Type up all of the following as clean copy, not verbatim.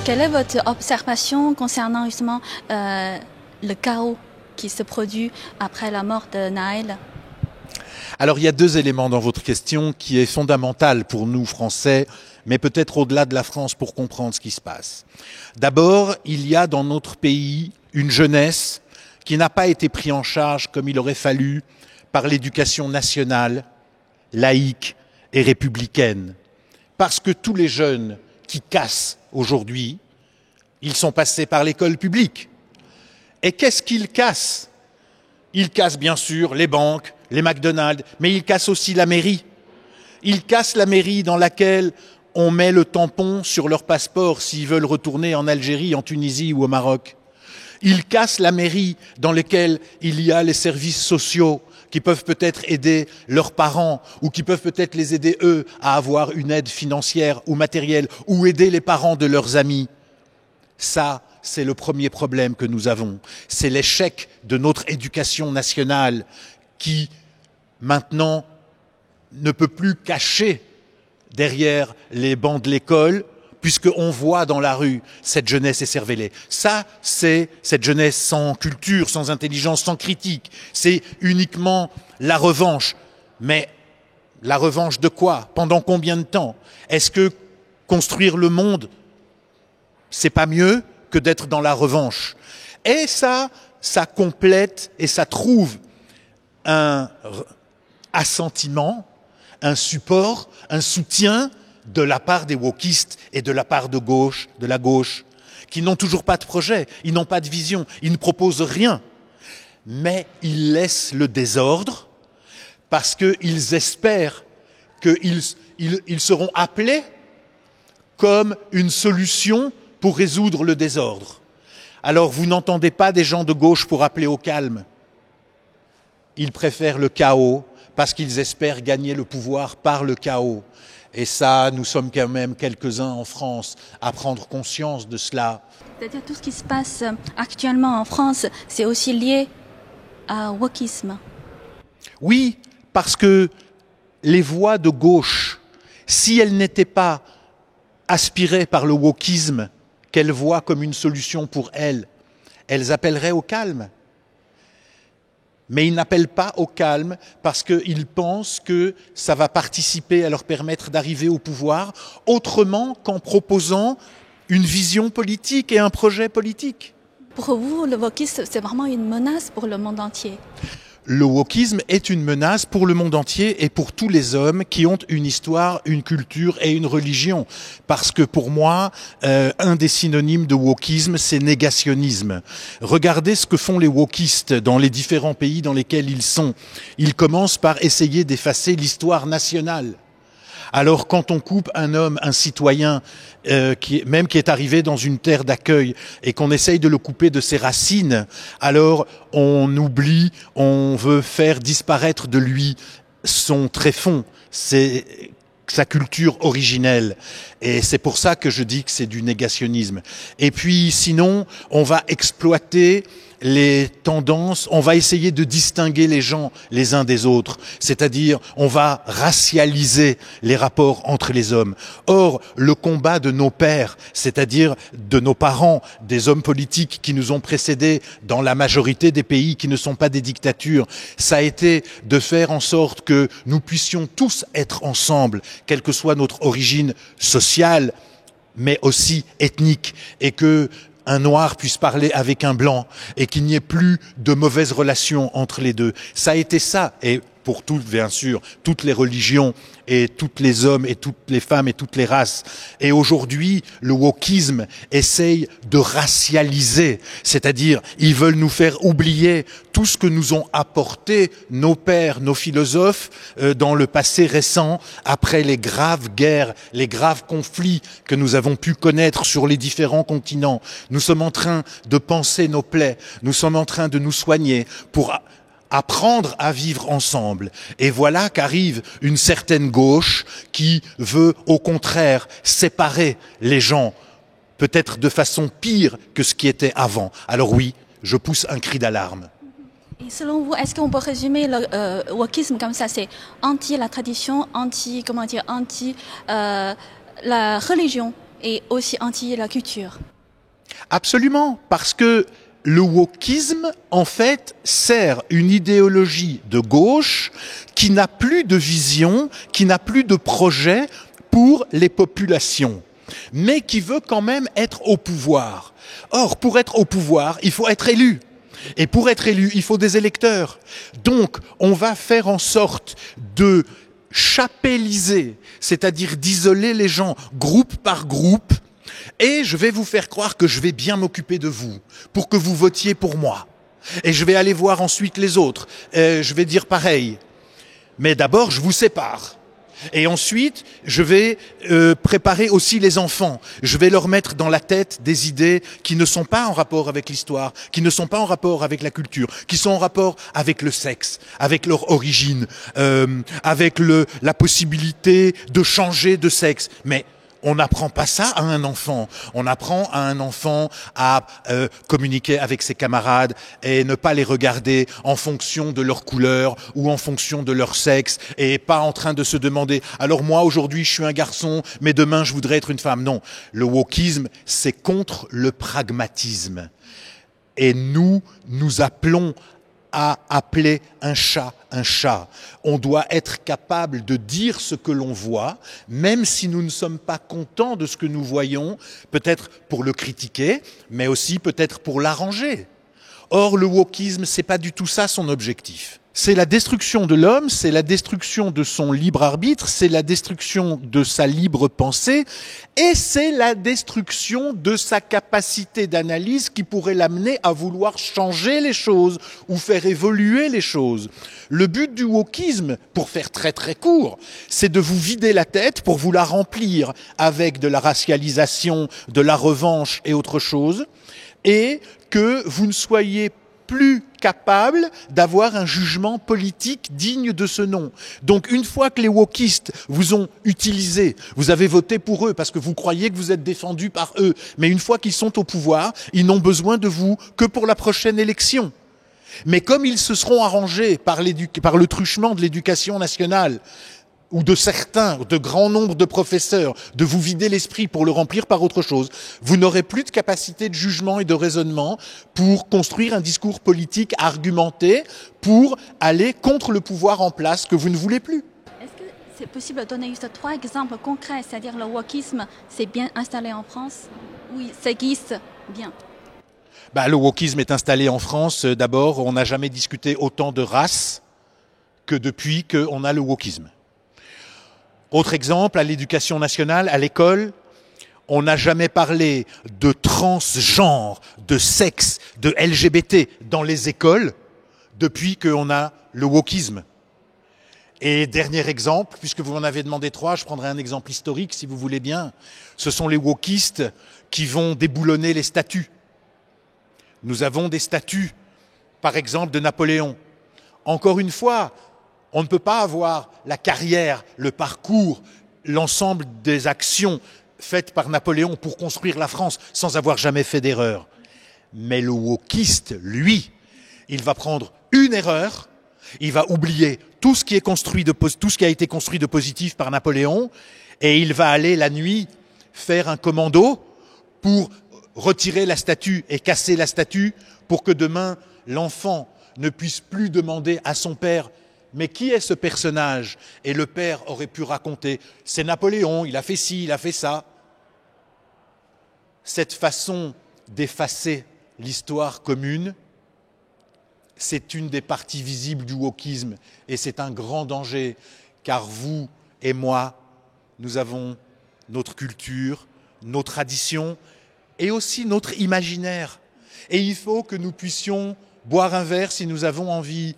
Quelle est votre observation concernant justement le chaos qui se produit après la mort de Naël? Alors il y a deux éléments dans votre question qui est fondamental pour nous Français, mais peut-être au-delà de la France pour comprendre ce qui se passe. D'abord, il y a dans notre pays une jeunesse qui n'a pas été prise en charge comme il aurait fallu par l'éducation nationale, laïque et républicaine. Parce que tous les jeunes qui cassent aujourd'hui, ils sont passés par l'école publique. Et qu'est-ce qu'ils cassent? Ils cassent bien sûr les banques, les McDonald's, mais ils cassent aussi la mairie. Ils cassent la mairie dans laquelle on met le tampon sur leur passeport s'ils veulent retourner en Algérie, en Tunisie ou au Maroc. Ils cassent la mairie dans laquelle il y a les services sociaux qui peuvent peut-être aider leurs parents ou qui peuvent peut-être les aider eux à avoir une aide financière ou matérielle ou aider les parents de leurs amis. Ça, c'est le premier problème que nous avons. C'est l'échec de notre éducation nationale qui, maintenant, ne peut plus cacher derrière les bancs de l'école puisqu'on voit dans la rue cette jeunesse écervelée. Ça, c'est cette jeunesse sans culture, sans intelligence, sans critique. C'est uniquement la revanche. Mais la revanche de quoi? Pendant combien de temps? Est-ce que construire le monde, c'est pas mieux que d'être dans la revanche? Et ça complète et ça trouve un assentiment, un support, un soutien de la part des wokistes et de la part de la gauche, qui n'ont toujours pas de projet, ils n'ont pas de vision, ils ne proposent rien. Mais ils laissent le désordre parce qu'ils espèrent qu'ils seront appelés comme une solution pour résoudre le désordre. Alors vous n'entendez pas des gens de gauche pour appeler au calme. Ils préfèrent le chaos parce qu'ils espèrent gagner le pouvoir par le chaos. Et ça, nous sommes quand même quelques-uns en France à prendre conscience de cela. C'est-à-dire tout ce qui se passe actuellement en France, c'est aussi lié au wokisme. Oui, parce que les voix de gauche, si elles n'étaient pas aspirées par le wokisme, qu'elles voient comme une solution pour elles, elles appelleraient au calme. Mais ils n'appellent pas au calme parce qu'ils pensent que ça va participer à leur permettre d'arriver au pouvoir autrement qu'en proposant une vision politique et un projet politique. Pour vous, le wokisme, c'est vraiment une menace pour le monde entier? Le wokisme est une menace pour le monde entier et pour tous les hommes qui ont une histoire, une culture et une religion. Parce que pour moi, un des synonymes de wokisme, c'est négationnisme. Regardez ce que font les wokistes dans les différents pays dans lesquels ils sont. Ils commencent par essayer d'effacer l'histoire nationale. Alors quand on coupe un homme, un citoyen, qui est arrivé dans une terre d'accueil et qu'on essaye de le couper de ses racines, alors on oublie, on veut faire disparaître de lui son tréfonds, sa culture originelle. Et c'est pour ça que je dis que c'est du négationnisme. Et puis sinon, on va exploiter les tendances, on va essayer de distinguer les gens les uns des autres, c'est-à-dire on va racialiser les rapports entre les hommes. Or, le combat de nos pères, c'est-à-dire de nos parents, des hommes politiques qui nous ont précédés dans la majorité des pays qui ne sont pas des dictatures, ça a été de faire en sorte que nous puissions tous être ensemble, quelle que soit notre origine sociale, mais aussi ethnique, et que un noir puisse parler avec un blanc et qu'il n'y ait plus de mauvaises relations entre les deux. Ça a été ça, et pour toutes, bien sûr, toutes les religions et tous les hommes et toutes les femmes et toutes les races. Et aujourd'hui, le wokisme essaye de racialiser, c'est-à-dire ils veulent nous faire oublier tout ce que nous ont apporté nos pères, nos philosophes dans le passé récent, après les graves guerres, les graves conflits que nous avons pu connaître sur les différents continents. Nous sommes en train de panser nos plaies, nous sommes en train de nous soigner pour apprendre à vivre ensemble. Et voilà qu'arrive une certaine gauche qui veut au contraire séparer les gens, peut-être de façon pire que ce qui était avant. Alors oui, je pousse un cri d'alarme. Et selon vous, est-ce qu'on peut résumer le wokisme comme ça? C'est anti la tradition, anti la religion et aussi anti la culture. Absolument, parce que le wokisme, en fait, sert une idéologie de gauche qui n'a plus de vision, qui n'a plus de projet pour les populations, mais qui veut quand même être au pouvoir. Or, pour être au pouvoir, il faut être élu. Et pour être élu, il faut des électeurs. Donc, on va faire en sorte de chapelliser, c'est-à-dire d'isoler les gens groupe par groupe, et je vais vous faire croire que je vais bien m'occuper de vous, pour que vous votiez pour moi. Et je vais aller voir ensuite les autres, je vais dire pareil. Mais d'abord, je vous sépare. Et ensuite, je vais préparer aussi les enfants. Je vais leur mettre dans la tête des idées qui ne sont pas en rapport avec l'histoire, qui ne sont pas en rapport avec la culture, qui sont en rapport avec le sexe, avec leur origine, avec la possibilité de changer de sexe. Mais on n'apprend pas ça à un enfant. On apprend à un enfant à communiquer avec ses camarades et ne pas les regarder en fonction de leur couleur ou en fonction de leur sexe et pas en train de se demander « alors moi aujourd'hui je suis un garçon mais demain je voudrais être une femme ». Non, le wokisme c'est contre le pragmatisme. Et nous appelons à appeler un chat un chat. On doit être capable de dire ce que l'on voit, même si nous ne sommes pas contents de ce que nous voyons, peut-être pour le critiquer, mais aussi peut-être pour l'arranger. Or, le wokisme, c'est pas du tout ça son objectif. C'est la destruction de l'homme, c'est la destruction de son libre arbitre, c'est la destruction de sa libre pensée, et c'est la destruction de sa capacité d'analyse qui pourrait l'amener à vouloir changer les choses ou faire évoluer les choses. Le but du wokisme, pour faire très très court, c'est de vous vider la tête pour vous la remplir avec de la racialisation, de la revanche et autre chose, et que vous ne soyez plus capable d'avoir un jugement politique digne de ce nom. Donc une fois que les wokistes vous ont utilisé, vous avez voté pour eux parce que vous croyez que vous êtes défendu par eux, mais une fois qu'ils sont au pouvoir, ils n'ont besoin de vous que pour la prochaine élection. Mais comme ils se seront arrangés par le truchement de l'éducation nationale, ou de certains, de grands nombres de professeurs, de vous vider l'esprit pour le remplir par autre chose, vous n'aurez plus de capacité de jugement et de raisonnement pour construire un discours politique argumenté pour aller contre le pouvoir en place que vous ne voulez plus. Est-ce que c'est possible de donner juste 3 exemples concrets, c'est-à-dire le wokisme s'est bien installé en France? Oui, ça existe bien. Le wokisme est installé en France. D'abord, on n'a jamais discuté autant de race que depuis qu'on a le wokisme. Autre exemple, à l'éducation nationale, à l'école, on n'a jamais parlé de transgenre, de sexe, de LGBT dans les écoles depuis qu'on a le wokisme. Et dernier exemple, puisque vous m'en avez demandé 3, je prendrai un exemple historique si vous voulez bien. Ce sont les wokistes qui vont déboulonner les statues. Nous avons des statues, par exemple, de Napoléon. Encore une fois, on ne peut pas avoir la carrière, le parcours, l'ensemble des actions faites par Napoléon pour construire la France sans avoir jamais fait d'erreur. Mais le wokiste, lui, il va prendre une erreur, il va oublier tout ce qui a été construit de positif par Napoléon et il va aller la nuit faire un commando pour retirer la statue et casser la statue pour que demain l'enfant ne puisse plus demander à son père « Mais qui est ce personnage ?» Et le père aurait pu raconter « C'est Napoléon, il a fait ci, il a fait ça. » Cette façon d'effacer l'histoire commune, c'est une des parties visibles du wokisme et c'est un grand danger car vous et moi, nous avons notre culture, nos traditions et aussi notre imaginaire. Et il faut que nous puissions boire un verre si nous avons envie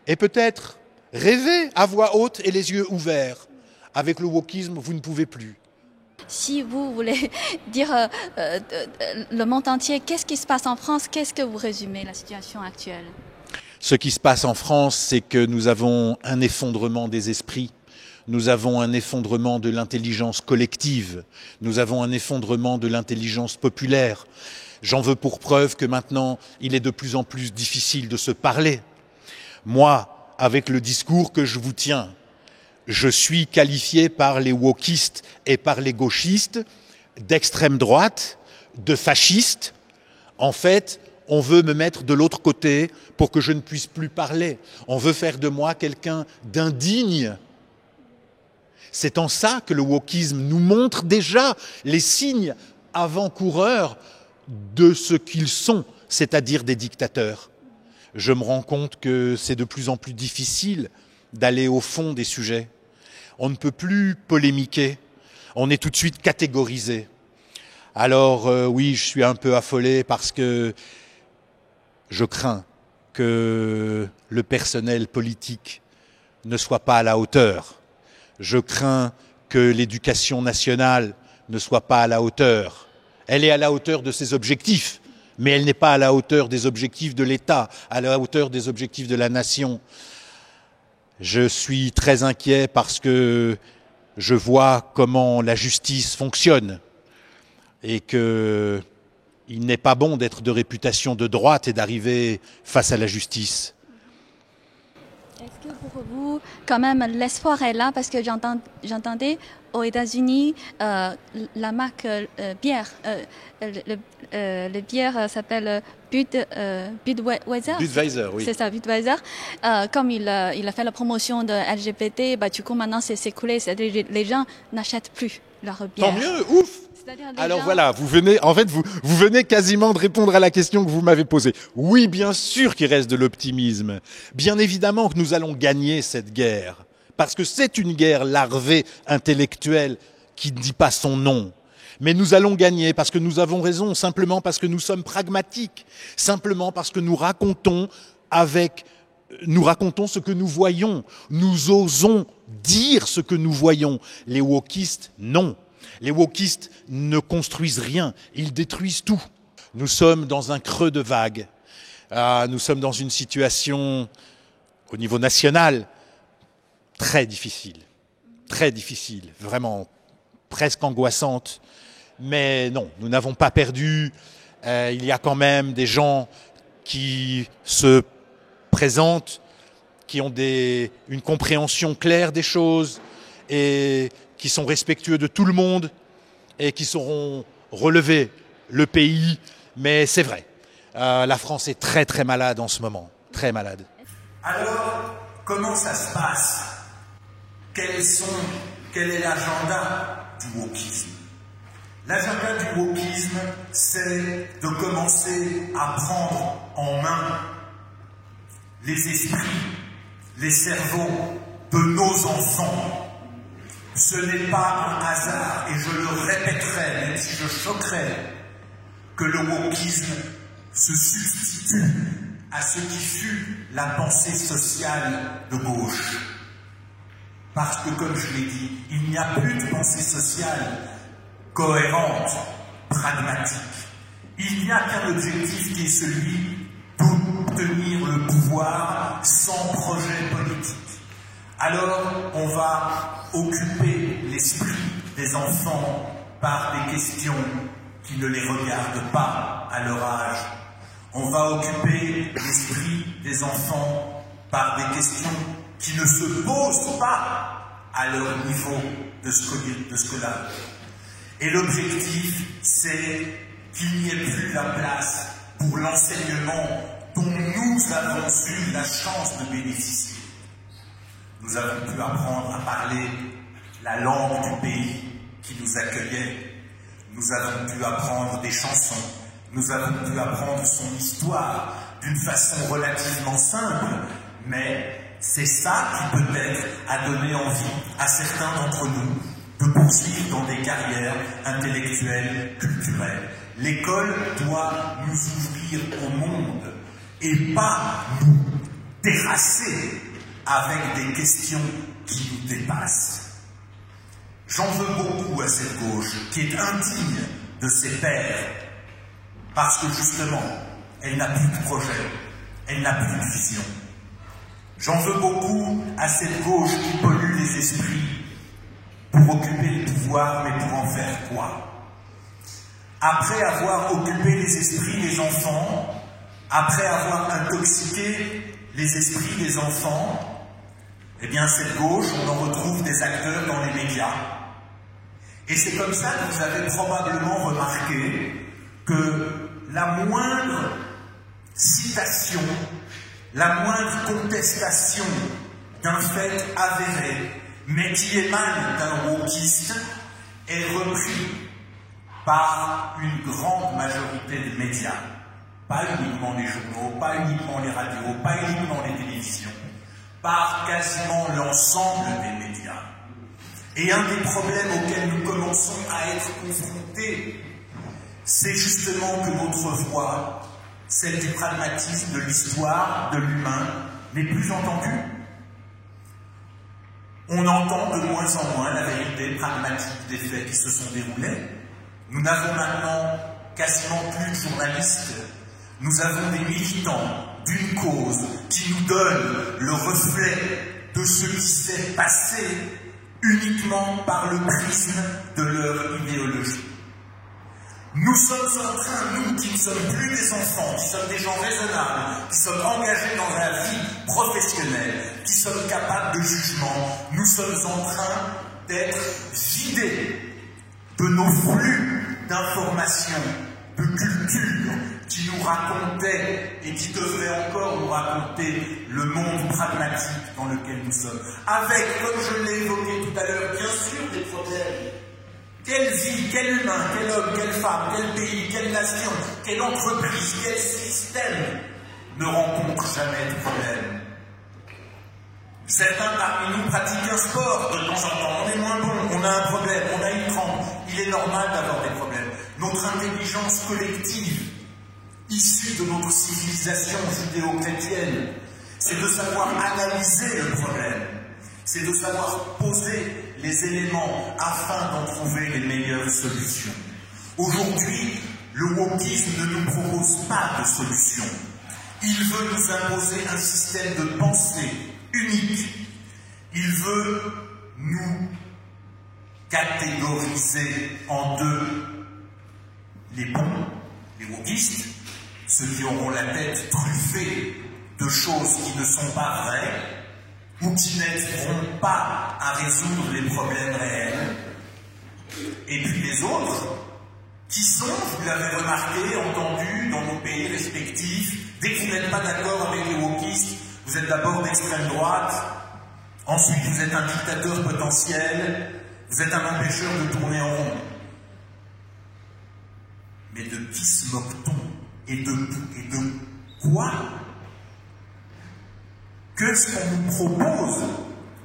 et peut-être rêver à voix haute et les yeux ouverts. Avec le wokisme, vous ne pouvez plus. Si vous voulez dire le monde entier, qu'est-ce qui se passe en France? Qu'est-ce que vous résumez la situation actuelle? Ce qui se passe en France, c'est que nous avons un effondrement des esprits. Nous avons un effondrement de l'intelligence collective. Nous avons un effondrement de l'intelligence populaire. J'en veux pour preuve que maintenant, il est de plus en plus difficile de se parler. Moi, avec le discours que je vous tiens, je suis qualifié par les wokistes et par les gauchistes d'extrême droite, de fasciste. En fait, on veut me mettre de l'autre côté pour que je ne puisse plus parler. On veut faire de moi quelqu'un d'indigne. C'est en ça que le wokisme nous montre déjà les signes avant-coureurs de ce qu'ils sont, c'est-à-dire des dictateurs. Je me rends compte que c'est de plus en plus difficile d'aller au fond des sujets. On ne peut plus polémiquer, on est tout de suite catégorisé. Alors oui, je suis un peu affolé parce que je crains que le personnel politique ne soit pas à la hauteur. Je crains que l'éducation nationale ne soit pas à la hauteur. Elle est à la hauteur de ses objectifs, mais elle n'est pas à la hauteur des objectifs de l'État, à la hauteur des objectifs de la nation. Je suis très inquiet parce que je vois comment la justice fonctionne et qu'il n'est pas bon d'être de réputation de droite et d'arriver face à la justice. Est-ce que pour vous, quand même, l'espoir est là? Parce que j'entendais aux États-Unis, la marque bière, le bière s'appelle Budweiser. Budweiser, oui. C'est ça, Budweiser. Comme il a fait la promotion de LGBT, bah, du coup, maintenant, c'est coulé. C'est-à-dire les gens n'achètent plus leur bière. Tant mieux, ouf! Alors voilà, vous venez quasiment de répondre à la question que vous m'avez posée. Oui, bien sûr qu'il reste de l'optimisme. Bien évidemment que nous allons gagner cette guerre. Parce que c'est une guerre larvée, intellectuelle, qui ne dit pas son nom. Mais nous allons gagner parce que nous avons raison, simplement parce que nous sommes pragmatiques. Simplement parce que nous racontons ce que nous voyons. Nous osons dire ce que nous voyons. Les wokistes, non. Les wokistes ne construisent rien, ils détruisent tout. Nous sommes dans un creux de vague. Nous sommes dans une situation, au niveau national, très difficile, vraiment presque angoissante. Mais non, nous n'avons pas perdu. Il y a quand même des gens qui se présentent, qui ont une compréhension claire des choses et qui sont respectueux de tout le monde et qui sauront relever le pays. Mais c'est vrai, la France est très très malade en ce moment, très malade. Alors, comment ça se passe? Quel est l'agenda du wokisme? L'agenda du wokisme, c'est de commencer à prendre en main les esprits, les cerveaux de nos enfants. Ce n'est pas un hasard, et je le répéterai, même si je choquerai, que le wokisme se substitue à ce qui fut la pensée sociale de gauche. Parce que, comme je l'ai dit, il n'y a plus de pensée sociale cohérente, pragmatique. Il n'y a qu'un objectif qui est celui d'obtenir le pouvoir sans projet politique. Alors, on va occuper l'esprit des enfants par des questions qui ne les regardent pas à leur âge. On va occuper l'esprit des enfants par des questions qui ne se posent pas à leur niveau de scolarité. Et l'objectif, c'est qu'il n'y ait plus la place pour l'enseignement dont nous avons eu la chance de bénéficier. Nous avons pu apprendre à parler la langue du pays qui nous accueillait. Nous avons pu apprendre des chansons. Nous avons pu apprendre son histoire d'une façon relativement simple, mais c'est ça qui peut-être a donné envie à certains d'entre nous de poursuivre dans des carrières intellectuelles, culturelles. L'école doit nous ouvrir au monde et pas nous terrasser avec des questions qui nous dépassent. J'en veux beaucoup à cette gauche qui est indigne de ses pairs parce que justement, elle n'a plus de projet, elle n'a plus de vision. J'en veux beaucoup à cette gauche qui pollue les esprits pour occuper le pouvoir, mais pour en faire quoi? Après avoir occupé les esprits des enfants, après avoir intoxiqué les esprits des enfants, eh bien cette gauche, on en retrouve des acteurs dans les médias. Et c'est comme ça que vous avez probablement remarqué que la moindre citation, la moindre contestation d'un fait avéré, mais qui émane d'un wokiste, est repris par une grande majorité de médias. Pas uniquement les journaux, pas uniquement les radios, pas uniquement les télévisions, par quasiment l'ensemble des médias. Et un des problèmes auxquels nous commençons à être confrontés, c'est justement que notre voix, celle du pragmatisme, de l'histoire, de l'humain, n'est plus entendue. On entend de moins en moins la vérité pragmatique des faits qui se sont déroulés. Nous n'avons maintenant quasiment plus de journalistes. Nous avons des militants d'une cause qui nous donnent le reflet de ce qui s'est passé uniquement par le prisme de leur idéologie. Nous sommes en train, nous qui ne sommes plus des enfants, qui sommes des gens raisonnables, qui sommes engagés dans la vie professionnelle, qui sommes capables de jugement, nous sommes en train d'être vidés de nos flux d'informations, de culture, qui nous racontait et qui devrait encore nous raconter le monde pragmatique dans lequel nous sommes. Avec, comme je l'ai évoqué tout à l'heure, bien sûr des problèmes. Quelle vie, quel humain, quel homme, quelle femme, quel pays, quelle nation, quelle entreprise, quel système ne rencontre jamais de problème. Certains parmi nous pratiquent un sport, de temps en temps, on est moins bon, on a un problème, on a une crampe. Il est normal d'avoir des problèmes. Notre intelligence collective, issue de notre civilisation judéo-chrétienne, c'est de savoir analyser le problème, c'est de savoir poser les éléments afin d'en trouver les meilleures solutions. Aujourd'hui, le wokisme ne nous propose pas de solution. Il veut nous imposer un système de pensée unique. Il veut nous catégoriser en deux. Les bons, les wokistes, ceux qui auront la tête truffée de choses qui ne sont pas vraies, ou qui n'aideront pas à résoudre les problèmes réels. Et puis les autres, qui sont, vous l'avez remarqué, entendus dans nos pays respectifs, dès que vous n'êtes pas d'accord avec les wokistes, vous êtes d'abord d'extrême droite, ensuite vous êtes un dictateur potentiel, vous êtes un empêcheur de tourner en rond. Mais de qui se moque-t-on? Et de quoi? Qu'est-ce qu'on nous propose,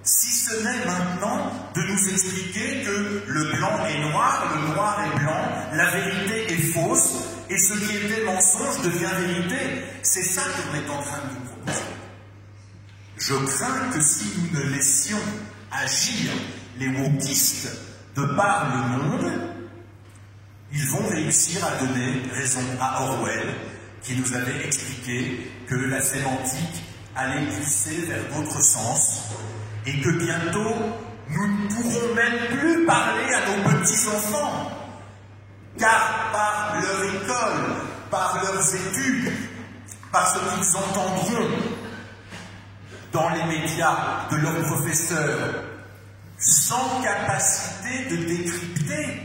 si ce n'est maintenant de nous expliquer que le blanc est noir, le noir est blanc, la vérité est fausse, et ce qui était mensonge devient vérité? C'est ça qu'on est en train de nous proposer. Je crains que si nous ne laissions agir les wokistes de par le monde, ils vont réussir à donner raison à Orwell, qui nous avait expliqué que la sémantique allait glisser vers d'autres sens, et que bientôt, nous ne pourrons même plus parler à nos petits-enfants, car par leur école, par leurs études, par ce qu'ils entendront dans les médias de leurs professeurs, sans capacité de décrypter.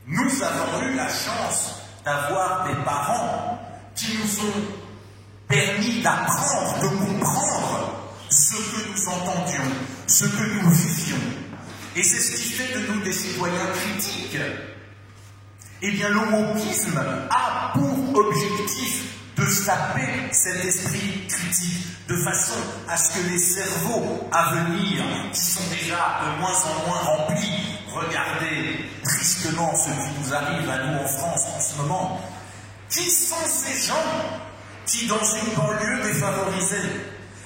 Nous avons eu la chance d'avoir des parents qui nous ont permis d'apprendre, de comprendre ce que nous entendions, ce que nous vivions. Et c'est ce qui fait de nous des citoyens critiques. Eh bien, le wokisme a pour objectif de saper cet esprit critique, de façon à ce que les cerveaux à venir, qui sont déjà de moins en moins remplis, regardez tristement ce qui nous arrive à nous en France en ce moment, qui sont ces gens qui, dans une banlieue défavorisée,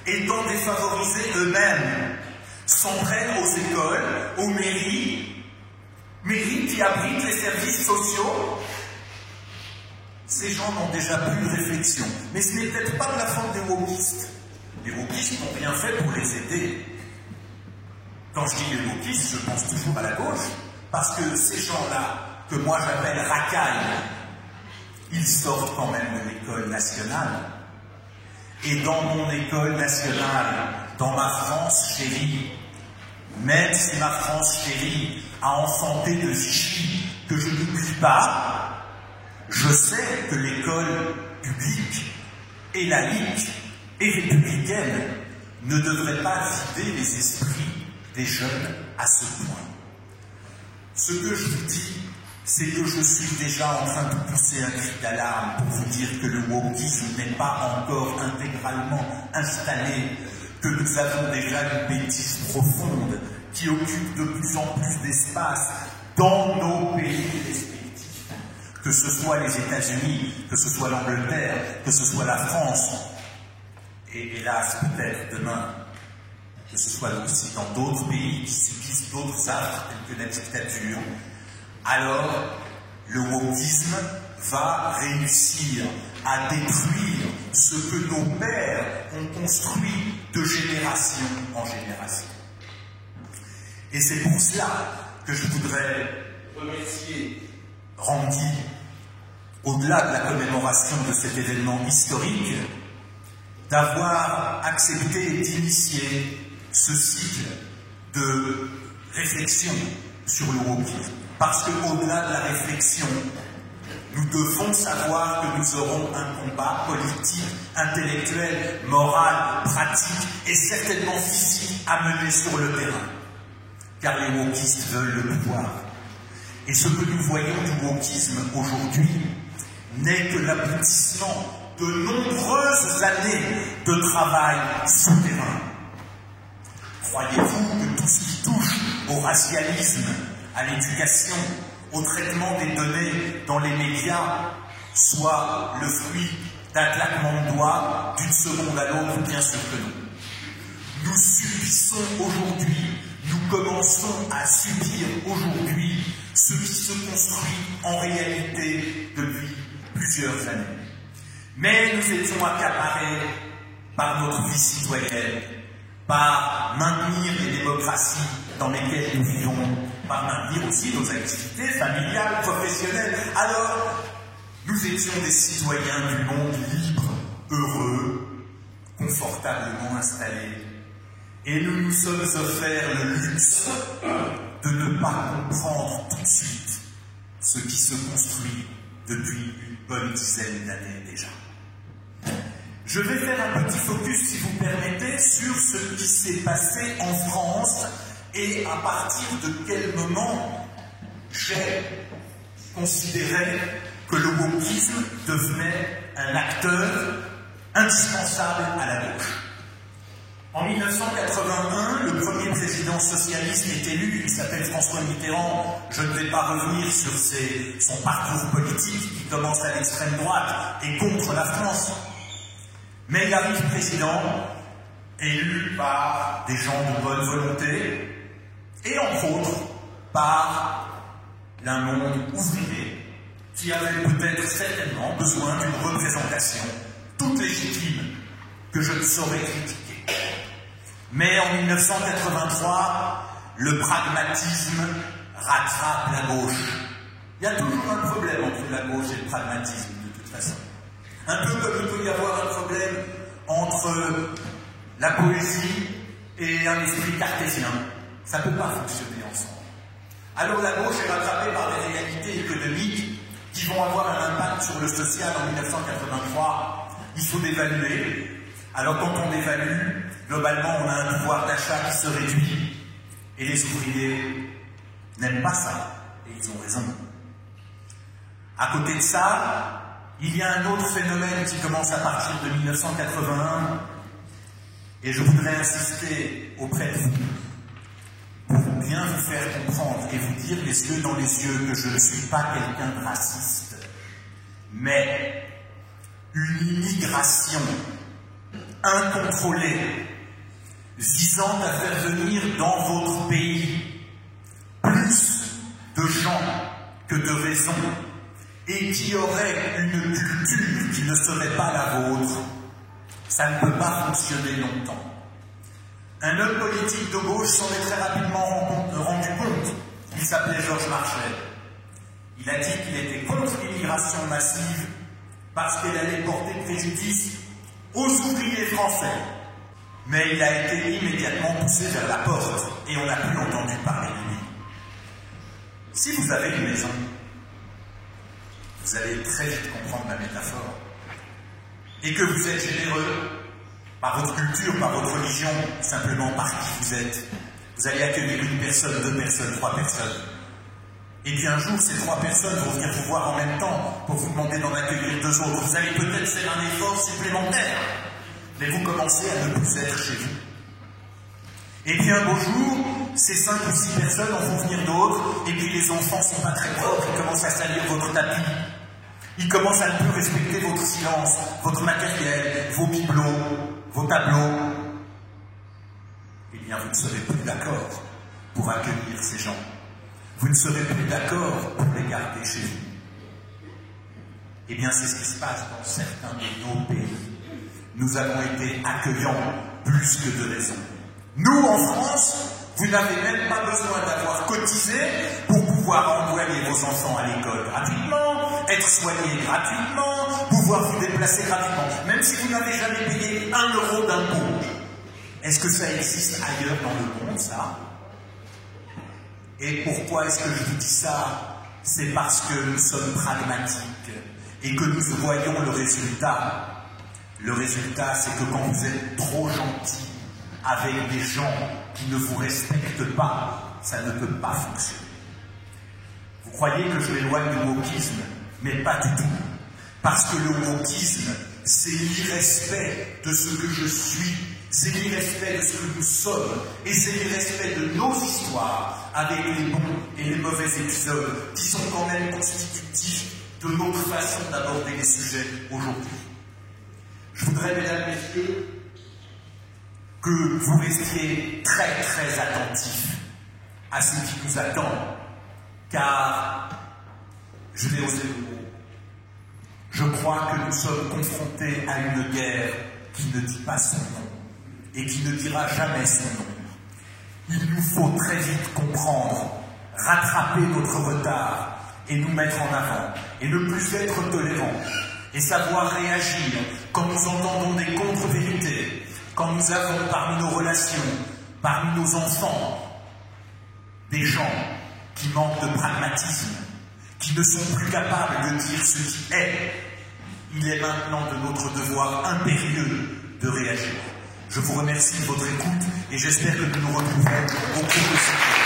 étant défavorisés eux-mêmes, s'en prennent aux écoles, aux mairies qui abritent les services sociaux? Ces gens n'ont déjà plus de réflexion. Mais ce n'est peut-être pas de la faute des wokistes. Les wokistes n'ont rien fait pour les aider. Quand je dis les wokistes, je pense toujours à la gauche, parce que ces gens-là, que moi j'appelle racailles, ils sortent quand même de l'école nationale. Et dans mon école nationale, dans ma France chérie, même si ma France chérie a enfanté de Vichy que je n'oublie pas, je sais que l'école publique et laïque et républicaine ne devrait pas vider les esprits des jeunes à ce point. Ce que je vous dis, c'est que je suis déjà en train de pousser un cri d'alarme pour vous dire que le wokisme n'est pas encore intégralement installé, que nous avons déjà une bêtise profonde qui occupe de plus en plus d'espace dans nos pays respectifs, que ce soit les États-Unis, que ce soit l'Angleterre, que ce soit la France, et hélas peut-être demain, que ce soit aussi dans d'autres pays qui subissent d'autres affres tels que la dictature. Alors, le wokisme va réussir à détruire ce que nos pères ont construit de génération en génération. Et c'est pour cela que je voudrais remercier Randy, au-delà de la commémoration de cet événement historique, d'avoir accepté d'initier ce cycle de réflexion sur le wokisme. Parce qu'au-delà de la réflexion, nous devons savoir que nous aurons un combat politique, intellectuel, moral, pratique et certainement physique à mener sur le terrain. Car les wokistes veulent le pouvoir. Et ce que nous voyons du wokisme aujourd'hui n'est que l'aboutissement de nombreuses années de travail souterrain. Croyez-vous que tout ce qui touche au racialisme, à l'éducation, au traitement des données dans les médias, soit le fruit d'un claquement de doigts d'une seconde à l'autre? Bien sûr que non. Nous subissons aujourd'hui, nous commençons à subir aujourd'hui ce qui se construit en réalité depuis plusieurs années. Mais nous étions accaparés par notre vie citoyenne, par maintenir les démocraties dans lesquelles nous vivons, par maintenir aussi nos activités familiales, professionnelles. Alors, nous étions des citoyens du monde libre, heureux, confortablement installés. Et nous nous sommes offerts le luxe de ne pas comprendre tout de suite ce qui se construit depuis une bonne dizaine d'années déjà. Je vais faire un petit focus, si vous permettez, sur ce qui s'est passé en France et à partir de quel moment j'ai considéré que le wokisme devenait un acteur indispensable à la gauche. En 1981, le premier président socialiste est élu, il s'appelle François Mitterrand. Je ne vais pas revenir sur son parcours politique qui commence à l'extrême droite et contre la France. Mais il arrive président, élu par des gens de bonne volonté, et entre autres par un monde ouvrier qui avait peut-être certainement besoin d'une représentation toute légitime que je ne saurais critiquer. Mais en 1983, le pragmatisme rattrape la gauche. Il y a toujours un problème entre la gauche et le pragmatisme, de toute façon. Un peu comme il peut y avoir un problème entre la poésie et un esprit cartésien. Ça ne peut pas fonctionner ensemble. Alors la gauche est rattrapée par des réalités économiques qui vont avoir un impact sur le social en 1983. Il faut dévaluer. Alors quand on dévalue, globalement on a un pouvoir d'achat qui se réduit. Et les ouvriers n'aiment pas ça. Et ils ont raison. À côté de ça, il y a un autre phénomène qui commence à partir de 1981, et je voudrais insister auprès de vous pour bien vous faire comprendre et vous dire les yeux dans les yeux que je ne suis pas quelqu'un de raciste, mais une immigration incontrôlée visant à faire venir dans votre pays plus de gens que de raisons, et qui aurait une culture qui ne serait pas la vôtre, ça ne peut pas fonctionner longtemps. Un homme politique de gauche s'en est très rapidement rendu compte. Il s'appelait Georges Marchais. Il a dit qu'il était contre l'immigration massive parce qu'elle allait porter préjudice aux ouvriers français. Mais il a été immédiatement poussé vers la porte et on n'a plus entendu parler de lui. Si vous avez une maison, vous allez très vite comprendre ma métaphore, et que vous êtes généreux par votre culture, par votre religion, simplement par qui vous êtes, vous allez accueillir une personne, 2 personnes, 3 personnes. Et puis un jour, ces 3 personnes vont venir vous voir en même temps pour vous demander d'en accueillir 2 autres. Vous allez peut-être faire un effort supplémentaire, mais vous commencez à ne plus être chez vous. Et puis un beau jour, ces 5 ou 6 personnes en font venir d'autres, et puis les enfants sont pas très propres, ils commencent à salir votre tapis. Ils commencent à ne plus respecter votre silence, votre matériel, vos bibelots, vos tableaux. Eh bien, vous ne serez plus d'accord pour accueillir ces gens. Vous ne serez plus d'accord pour les garder chez vous. Eh bien, c'est ce qui se passe dans certains de nos pays. Nous avons été accueillants plus que de raison. Nous, en France, vous n'avez même pas besoin d'avoir cotisé pour pouvoir envoyer vos enfants à l'école gratuitement, être soignés gratuitement, pouvoir vous déplacer gratuitement, même si vous n'avez jamais payé 1 euro d'impôt. Est-ce que ça existe ailleurs dans le monde, ça? Et pourquoi est-ce que je vous dis ça? C'est parce que nous sommes pragmatiques et que nous voyons le résultat. Le résultat, c'est que quand vous êtes trop gentil avec des gens qui ne vous respectent pas, ça ne peut pas fonctionner. Vous croyez que je m'éloigne du wokisme, mais pas du tout. Parce que le wokisme, c'est l'irrespect de ce que je suis, c'est l'irrespect de ce que nous sommes, et c'est l'irrespect de nos histoires, avec les bons et les mauvais épisodes, qui sont quand même constitutifs de notre façon d'aborder les sujets aujourd'hui. Je voudrais, mesdames, messieurs, que vous restiez très très attentifs à ce qui nous attend, car, je vais oser le mot, je crois que nous sommes confrontés à une guerre qui ne dit pas son nom, et qui ne dira jamais son nom. Il nous faut très vite comprendre, rattraper notre retard, et nous mettre en avant, et ne plus être tolérants, et savoir réagir quand nous entendons des contre-vérités, quand nous avons parmi nos relations, parmi nos enfants, des gens qui manquent de pragmatisme, qui ne sont plus capables de dire ce qui est. Il est maintenant de notre devoir impérieux de réagir. Je vous remercie de votre écoute et j'espère que nous nous retrouverons au cours de ce